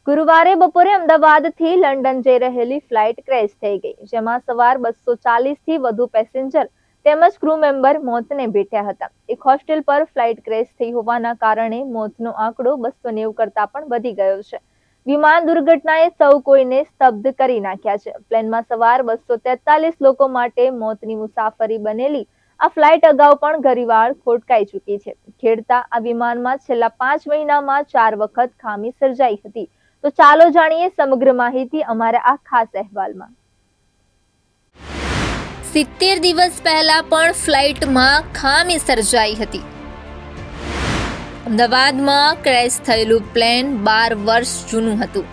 ગુરુવારે બપોરે અમદાવાદથી લંડન જઈ રહેલી ફ્લાઇટ ક્રેશ થઈ ગઈ, જેમાં સવાર 240થી વધુ પેસેન્જર તેમજ ક્રૂ મેમ્બર મોતને ભેટ્યા હતા. એક હોસ્ટેલ પર ફ્લાઇટ ક્રેશ થઈ હોવાના કારણે મોતનો આંકડો 290 કરતા પણ વધી ગયો છે. વિમાન દુર્ઘટનાએ સૌ કોઈને સ્તબ્ધ કરી નાખ્યા છે. પ્લેનમાં સવાર 243 લોકો માટે મોતની મુસાફરી બનેલી આ ફ્લાઇટ અગાઉ પણ ઘણીવાર ખોટકાઈ ચૂકી છે. ખેડતા આ વિમાનમાં છેલ્લા 5 મહિનામાં 4 વખત ખામી સર્જાઈ હતી. તો ચાલો જાણીએ સમગ્ર માહિતી અમારા આ ખાસ અહેવાલમાં. 70 દિવસ પહેલા પણ ફ્લાઇટમાં ખામી સર્જાઈ હતી. અમદાવાદમાં ક્રેશ થયેલું પ્લેન 12 વર્ષ જૂનું હતું.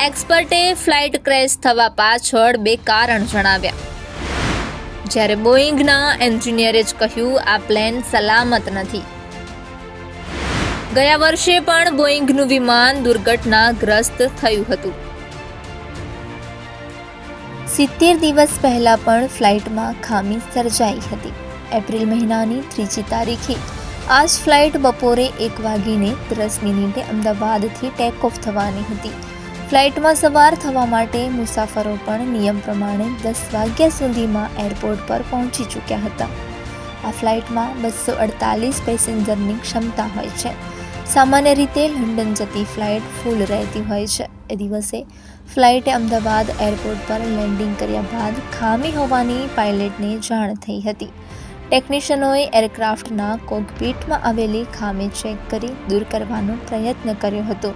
એક્સપર્ટે ફ્લાઇટ ક્રેશ થવા પાછળ 2 કારણ જણાવ્યા, જ્યારે બોઈંગના એન્જિનિયરે જ કહ્યું આ પ્લેન સલામત નથી. ગયા વર્ષે પણ બોઈંગનું વિમાન દુર્ઘટનાગ્રસ્ત થયું હતું. 70 દિવસ પહેલા પણ ફ્લાઇટમાં ખામી સર્જાઈ હતી. એપ્રિલ મહિનાની 3જી તારીખે આ જ ફ્લાઇટ બપોરે 1:10 અમદાવાદથી ટેક ઓફ થવાની હતી. ફ્લાઇટમાં સવાર થવા માટે મુસાફરો પણ નિયમ પ્રમાણે 10 વાગ્યા સુધીમાં એરપોર્ટ પર પહોંચી ચૂક્યા હતા. આ ફ્લાઇટમાં 248 પેસેન્જરની ક્ષમતા હોય છે. સામાન્ય રીતે લંડન જતી ફ્લાઇટ ફૂલ રહેતી હોય છે. એ દિવસે ફ્લાઇટે અમદાવાદ એરપોર્ટ પર લેન્ડિંગ કર્યા બાદ ખામી હોવાની પાયલટને જાણ થઈ હતી. ટેકનિશિયનોએ એરક્રાફ્ટના કોકપીટમાં આવેલી ખામી ચેક કરી દૂર કરવાનો પ્રયત્ન કર્યો હતો,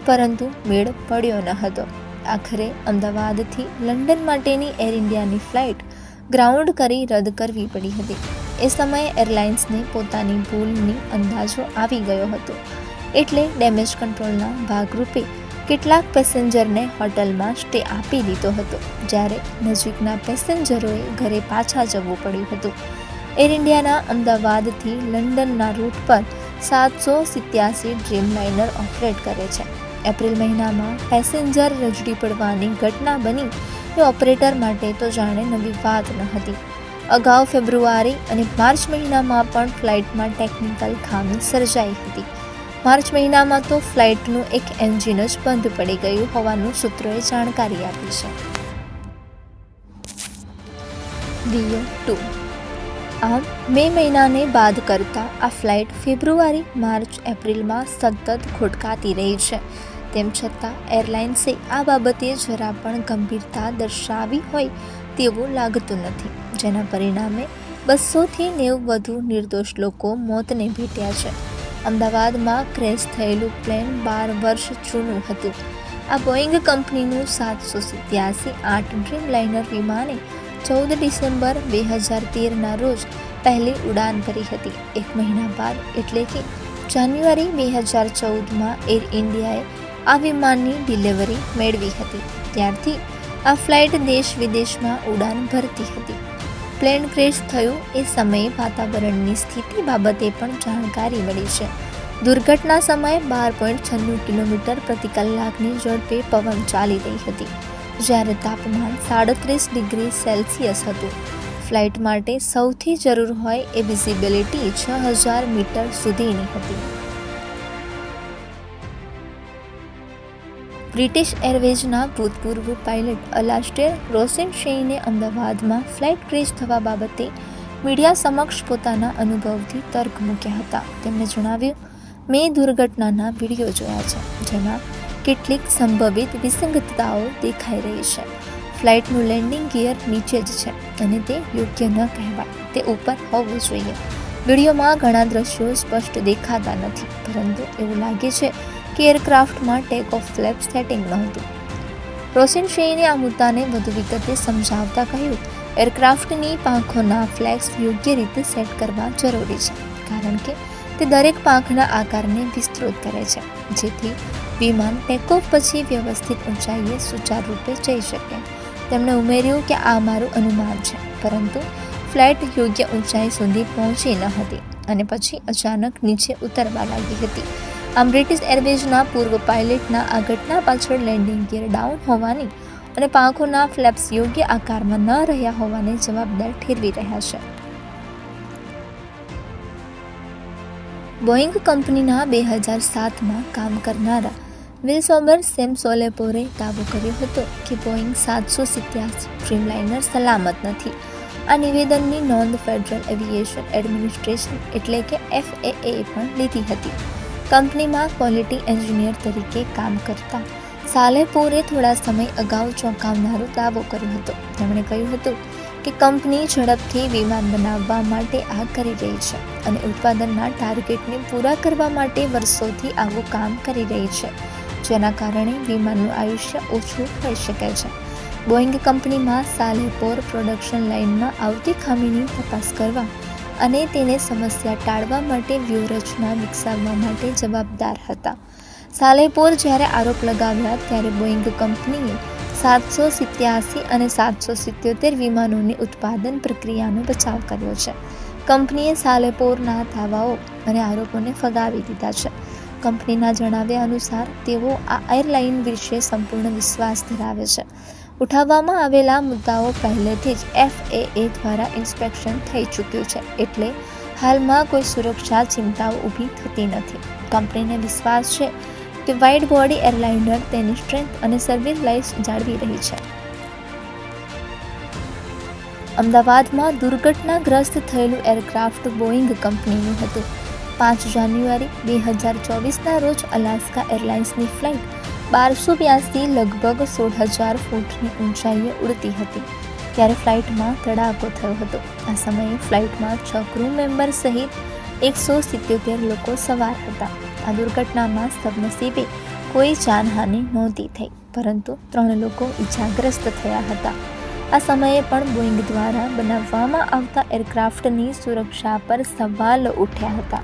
પરંતુ મેળ પડ્યો ન હતો. આખરે અમદાવાદથી લંડન માટેની એર ઇન્ડિયાની ફ્લાઇટ ગ્રાઉન્ડ કરી રદ કરવી પડી હતી. એ સમયે એરલાઇન્સને પોતાની ભૂલની અંદાજો આવી ગયો હતો, એટલે ડેમેજ કંટ્રોલના ભાગરૂપે કેટલાક પેસેન્જરને હોટલમાં સ્ટે આપી દીધો હતો, જ્યારે નજીકના પેસેન્જરોએ ઘરે પાછા જવું પડ્યું હતું. એર ઇન્ડિયાના અમદાવાદથી લંડનના રૂટ પર 787 ડ્રીમલાઇનર ઓપરેટ કરે છે. એપ્રિલ મહિનામાં પેસેન્જર રજડી પડવાની ઘટના બની એ ઓપરેટર માટે તો જાણે નવી વાત ન હતી. અગાઉ ફેબ્રુઆરી અને માર્ચ મહિનામાં પણ ફ્લાઇટમાં ટેકનિકલ ખામી સર્જાઈ હતી. માર્ચ મહિનામાં તો ફ્લાઇટનું એક એન્જિન જ બંધ પડી ગયું હોવાનું સૂત્રોએ જાણકારી આપી છે. ડીઓ 2 આમ મે મહિનાને બાદ કરતા આ ફ્લાઇટ ફેબ્રુઆરી, માર્ચ, એપ્રિલમાં સતત ખોટકાતી રહી છે. તેમ છતાં એરલાઇન્સે આ બાબતે જરા પણ ગંભીરતા દર્શાવી હોય તેવું લાગતું નથી, જેના પરિણામે 200થી 90 વધુ નિર્દોષ લોકો મોતને ભેટ્યા છે. અમદાવાદમાં ક્રેશ થયેલું પ્લેન 12 વર્ષ જૂનું હતું. આ બોઈંગ કંપનીનું 787-8 ડ્રીમલાઇનર વિમાને 14 ડિસેમ્બર 2013ના રોજ પહેલી ઉડાન ભરી હતી. 1 મહિના બાદ એટલે કે જાન્યુઆરી 2014માં એર ઇન્ડિયાએ આ વિમાનની ડિલિવરી મેળવી હતી. ત્યારથી આ ફ્લાઇટ દેશ વિદેશમાં ઉડાન ભરતી હતી. પ્લેન ક્રેશ થયું એ સમયે વાતાવરણની સ્થિતિ બાબતે પણ જાણકારી મળી છે. દુર્ઘટના સમયે 12.96 કિલોમીટર પ્રતિ કલાકની ઝડપે પવન ચાલી રહી હતી, જ્યારે તાપમાન 37 ડિગ્રી સેલ્સિયસ હતું. ફ્લાઇટ માટે સૌથી જરૂર હોય એ વિઝિબિલિટી 6000 મીટર સુધીની હતી. બ્રિટિશ એરવેઝના ભૂતપૂર્વ પાયલટ અલાસ્ટેર રોસેનશેઈને અમદાવાદમાં ફ્લાઇટ ક્રેશ થવા બાબતે મીડિયા સમક્ષ પોતાના અનુભવથી તર્ક મૂક્યા હતા. તેમણે જણાવ્યું, મેં દુર્ઘટનાના વિડીયો જોયા છે, જેમાં કેટલીક સંભવિત વિસંગતતાઓ દેખાઈ રહી છે. ફ્લાઇટનું લેન્ડિંગ ગિયર નીચે જ છે અને તે યોગ્ય ન કહેવાય, તે ઉપર હોવું જોઈએ. વિડીયોમાં ઘણા દ્રશ્યો સ્પષ્ટ દેખાતા નથી, પરંતુ એવું લાગે છે કે એરક્રાફ્ટમાં ટેક ઓફ ફ્લેપ સેટિંગ નહોતું. રોસેનશેઈને આ મુદ્દાને વધુ વિગતે સમજાવતા કહ્યું, એરક્રાફ્ટની પાંખોના ફ્લેપ્સ યોગ્ય રીતે સેટ કરવા જરૂરી છે, કારણ કે તે દરેક પાંખના આકારને વિસ્તૃત કરે છે, જેથી વિમાન ટેકઓફ પછી વ્યવસ્થિત ઊંચાઈએ સુચારુરૂપે જઈ શકે. તેમણે ઉમેર્યું કે આ મારું અનુમાન છે, પરંતુ ફ્લાઇટ યોગ્ય ઊંચાઈ સુધી પહોંચી ન હતી અને પછી અચાનક નીચે ઉતરવા લાગી હતી. આમ બ્રિટિશ એરવેઝના પૂર્વ પાયલટના આ ઘટના પાછળ લેન્ડિંગ ગિયર ડાઉન હોવાની અને પાંખોના ફ્લેપ્સ યોગ્ય આકારમાં ન રહ્યા હોવાને જવાબદાર ઠેરવી રહ્યા છે. બોઈંગ કંપનીના 2007માં કામ કરનારા વિલ્સોબર સેમ સોલેપોરે દાવો કર્યો હતો કે બોઈંગ 787 ડ્રીમલાઇનર સલામત નથી. આ નિવેદનની નોંધ ફેડરલ એવિએશન એડમિનિસ્ટ્રેશન એટલે કે FAA પણ લીધી હતી. કંપનીમાં ક્વોલિટી એન્જિનિયર તરીકે કામ કરતા સાલેપોરે થોડા સમય અગાઉ ચોંકાવનારો દાવો કર્યો હતો. તેમણે કહ્યું હતું કે કંપની ઝડપથી વિમાન બનાવવા માટે આ કરી રહી છે અને ઉત્પાદનના ટાર્ગેટને પૂરા કરવા માટે વર્ષોથી આવું કામ કરી રહી છે, જેના કારણે વિમાનનું આયુષ્ય ઓછું થઈ શકે છે. બોઈંગ કંપનીમાં સાલેપોર પ્રોડક્શન લાઇનમાં આવતી ખામીની તપાસ કરવા અને તેને સમસ્યા ટાળવા માટે વ્યૂહરચના વિકસાવવા માટે જવાબદાર હતા. સાલેપોર જ્યારે આરોપ લગાવ્યા ત્યારે બોઈંગ કંપનીએ 787 અને 777 વિમાનોની ઉત્પાદન પ્રક્રિયાનો બચાવ કર્યો છે. કંપનીએ સાલેપોરના દાવાઓ અને આરોપોને ફગાવી દીધા છે. કંપનીના જણાવ્યા અનુસાર તેઓ આ એરલાઇન વિશે સંપૂર્ણ વિશ્વાસ ધરાવે છે. ઉઠાવવામાં આવેલા મુદ્દાઓ પહેલેથી જ FAA દ્વારા ઇન્સ્પેક્શન થઈ ચૂક્યું છે, એટલે હાલમાં કોઈ સુરક્ષા ચિંતાઓ ઊભી થતી નથી. કંપનીને વિશ્વાસ છે કે વાઇડ બોડી એરલાઇનર તેની સ્ટ્રેન્થ અને સર્વિસ લાઇફ જાળવી રહી છે. અમદાવાદમાં દુર્ઘટનાગ્રસ્ત થયેલું એરક્રાફ્ટ બોઈંગ કંપનીનું હતું. 5 જાન્યુઆરી 2024ના રોજ અલાસ્કા એરલાઇન્સની ફ્લાઇટ 1282 લગભગ 16,000 ફૂટની ઊંચાઈએ ઉડતી હતી ત્યારે ફ્લાઇટમાં ધડાકો થયો હતો. આ સમયે ફ્લાઇટમાં 6 ક્રૂ મેમ્બર સહિત 177 લોકો સવાર હતા. આ દુર્ઘટનામાં સદનસીબે કોઈ જાનહાનિ નહોતી થઈ, પરંતુ 3 લોકો ઈજાગ્રસ્ત થયા હતા. આ સમયે પણ બોઈંગ દ્વારા બનાવવામાં આવતા એરક્રાફ્ટની સુરક્ષા પર સવાલો ઉઠ્યા હતા.